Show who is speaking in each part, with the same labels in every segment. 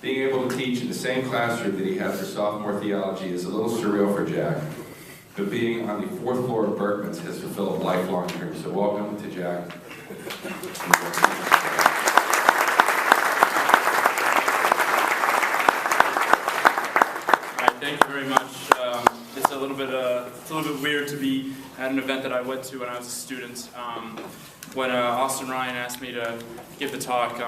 Speaker 1: Being able to teach in the same classroom that he had for sophomore theology is a little surreal for Jack, but being on the 4th floor of Berkman's has fulfilled a lifelong dream. So welcome to Jack.
Speaker 2: Thank you very much. It's a little bit weird to be at an event that I went to when I was a student. When Austin Ryan asked me to give the talk,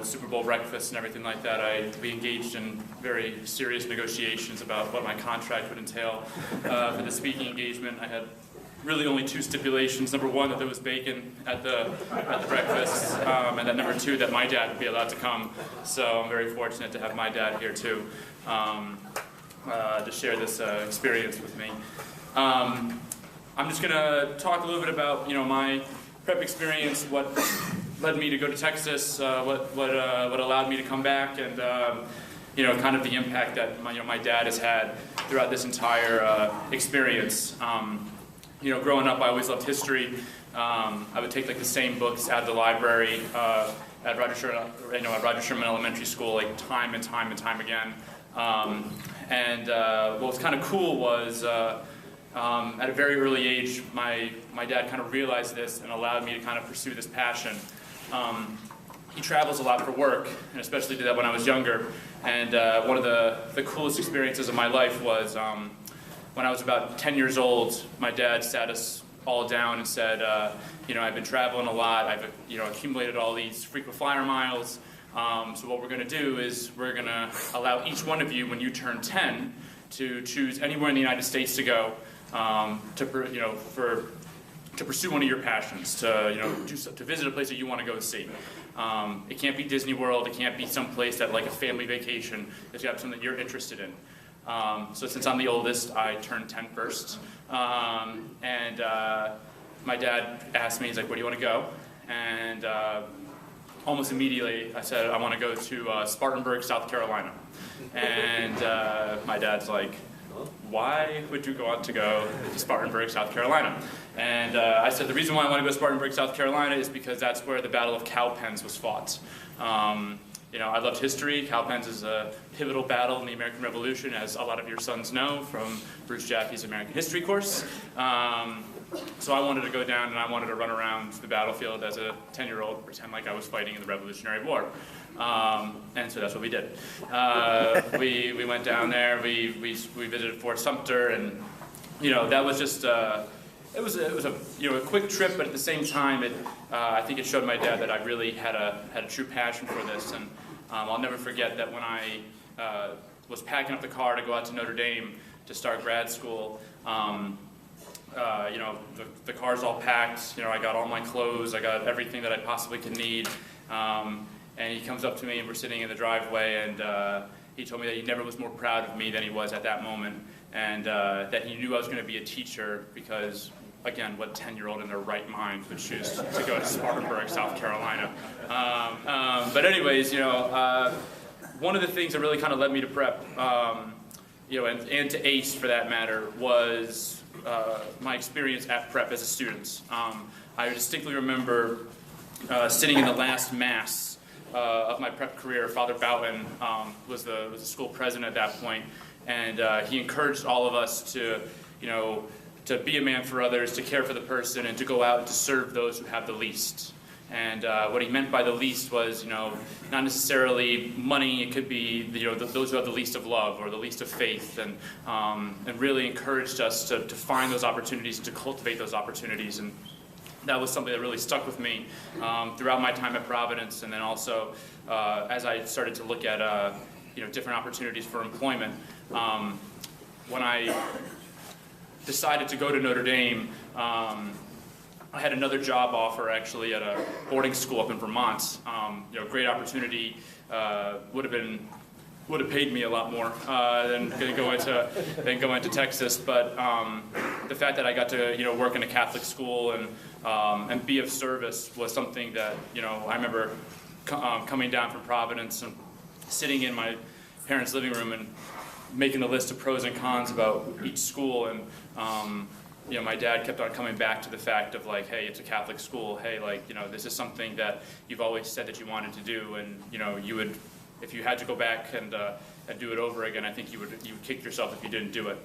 Speaker 2: Super Bowl breakfast and everything like that, we engaged in very serious negotiations about what my contract would entail. For the speaking engagement, I had really only 2 stipulations. Number 1, that there was bacon at the breakfast, and then number 2, that my dad would be allowed to come. So I'm very fortunate to have my dad here too, to share this experience with me. I'm just going to talk a little bit about my prep experience, what led me to go to Texas, what allowed me to come back, and kind of the impact that my dad has had throughout this entire experience. Growing up, I always loved history. I would take the same books out of the library at Roger Sherman Elementary School, time and time again. What was kind of cool was at a very early age, my dad kind of realized this and allowed me to kind of pursue this passion. He travels a lot for work, and especially did that when I was younger. And one of the coolest experiences of my life was when I was about 10 years old. My dad sat us all down and said, I've been traveling a lot. I've accumulated all these frequent flyer miles. So what we're going to do is we're going to allow each one of you, when you turn 10, to choose anywhere in the United States to go to pursue one of your passions, to visit a place that you want to go see. It can't be Disney World. It can't be some place that a family vacation. It's got to be something that you're interested in. So since I'm the oldest, I turned 10 first. My dad asked me, he's like, "Where do you want to go?" And almost immediately, I said, "I want to go to Spartanburg, South Carolina." And my dad's like, "Why would you want to go to Spartanburg, South Carolina?" And I said, "The reason why I want to go to Spartanburg, South Carolina is because that's where the Battle of Cowpens was fought." I loved history. Cowpens is a pivotal battle in the American Revolution, as a lot of your sons know from Bruce Jaffe's American History course. So I wanted to go down and I wanted to run around the battlefield as a 10-year-old, pretend like I was fighting in the Revolutionary War. And so that's what we did. We went down there. We visited Fort Sumter, and that was just. It was a quick trip, but at the same time, I think it showed my dad that I really had a true passion for this. And I'll never forget that when I was packing up the car to go out to Notre Dame to start grad school. The car's all packed. I got all my clothes. I got everything that I possibly could need. And he comes up to me, and we're sitting in the driveway, and he told me that he never was more proud of me than he was at that moment, and that he knew I was going to be a teacher because, again, what 10-year-old in their right mind would choose to go to Spartanburg, South Carolina? But anyways, one of the things that really kind of led me to prep, and to ACE for that matter, was my experience at prep as a student. I distinctly remember sitting in the last mass of my prep career. Father Boughton was the school president at that point, and he encouraged all of us to be a man for others, to care for the person, and to go out and to serve those who have the least. And what he meant by the least was, not necessarily money. It could be, those who have the least of love or the least of faith, and really encouraged us to find those opportunities, to cultivate those opportunities. And that was something that really stuck with me throughout my time at Providence, and then also as I started to look at different opportunities for employment. When I decided to go to Notre Dame, I had another job offer actually at a boarding school up in Vermont. Great opportunity. Would have paid me a lot more than go into Texas. But the fact that I got to work in a Catholic school and be of service was something that I remember coming down from Providence and sitting in my parents' living room and making a list of pros and cons about each school, and my dad kept on coming back to the fact of like, hey, it's a Catholic school. Hey, like, this is something that you've always said that you wanted to do, and you would, if you had to go back and do it over again, I think you would kick yourself if you didn't do it.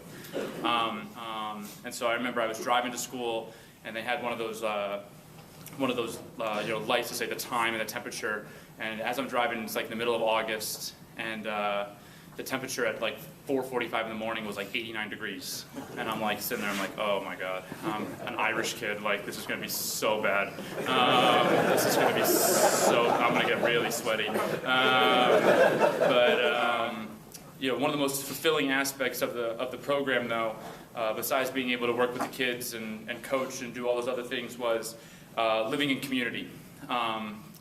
Speaker 2: And so I remember I was driving to school, and they had one of those lights to say the time and the temperature. And as I'm driving, it's like the middle of August, and the temperature at like 4:45 in the morning was like 89 degrees. And I'm like sitting there, I'm like, oh my God, I'm an Irish kid, like this is gonna be so bad. This is gonna be so, I'm gonna get really sweaty. One of the most fulfilling aspects of the program though, besides being able to work with the kids and coach and do all those other things, was living in community.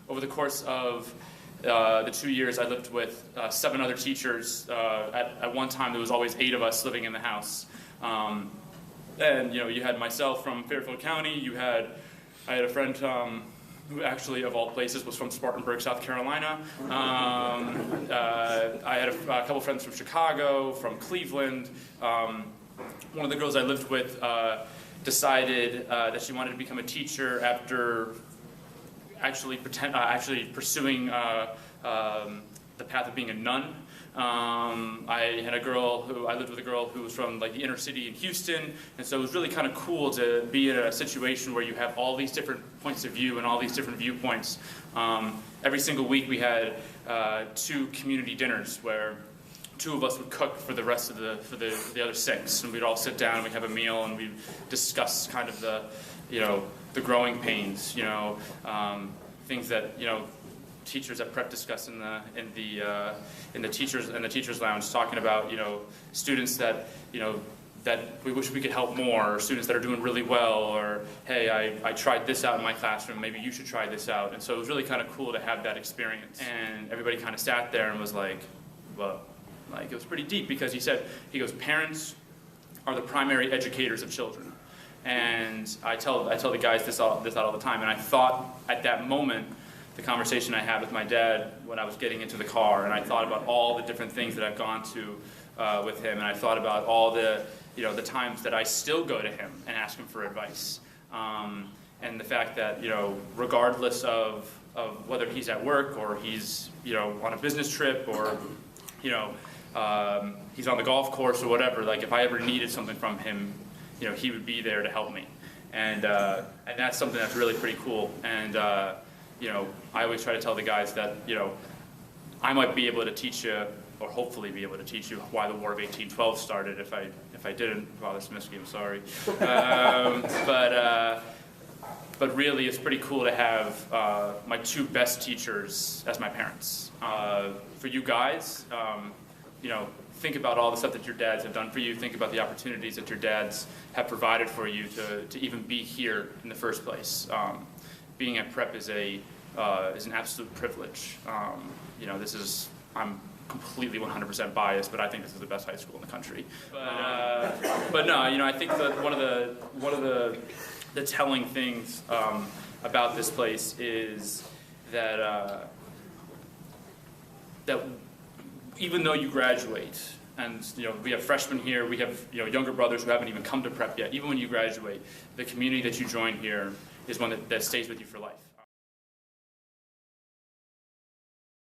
Speaker 2: Over the course of the 2 years, I lived with 7 other teachers. At one time, there was always 8 of us living in the house. And you had myself from Fairfield County. I had a friend who actually, of all places, was from Spartanburg, South Carolina. I had a couple friends from Chicago, from Cleveland. One of the girls I lived with decided that she wanted to become a teacher after actually pursuing the path of being a nun. I lived with a girl who was from like the inner city in Houston, and so it was really kind of cool to be in a situation where you have all these different points of view and all these different viewpoints. Every single week we had 2 community dinners where 2 of us would cook for the rest of the other 6, and we'd all sit down and we'd have a meal and we'd discuss kind of the growing pains, things that teachers at prep discuss in the teachers lounge, talking about students that that we wish we could help more, or students that are doing really well, or hey, I tried this out in my classroom, maybe you should try this out. And so it was really kind of cool to have that experience. And everybody kind of sat there and was like, well, like it was pretty deep, because he goes, parents are the primary educators of children. And I tell the guys this out all the time. And I thought at that moment, the conversation I had with my dad when I was getting into the car, and I thought about all the different things that I've gone to with him, and I thought about all the the times that I still go to him and ask him for advice, and the fact that regardless of whether he's at work or he's on a business trip or he's on the golf course or whatever, like if I ever needed something from him, he would be there to help me, and that's something that's really pretty cool. And I always try to tell the guys that I might be able to teach you, or hopefully be able to teach you, why the War of 1812 started. If I didn't, Father Smiskey, I'm sorry. But really, it's pretty cool to have my 2 best teachers as my parents. For you guys, think about all the stuff that your dads have done for you. Think about the opportunities that your dads have provided for you to even be here in the first place. Being at prep is an absolute privilege. I'm completely 100% biased, but I think this is the best high school in the country. But no, I think that one of the telling things about this place is that that even though you graduate, and we have freshmen here, we have younger brothers who haven't even come to prep yet. Even when you graduate, the community that you join here is one that stays with you for life.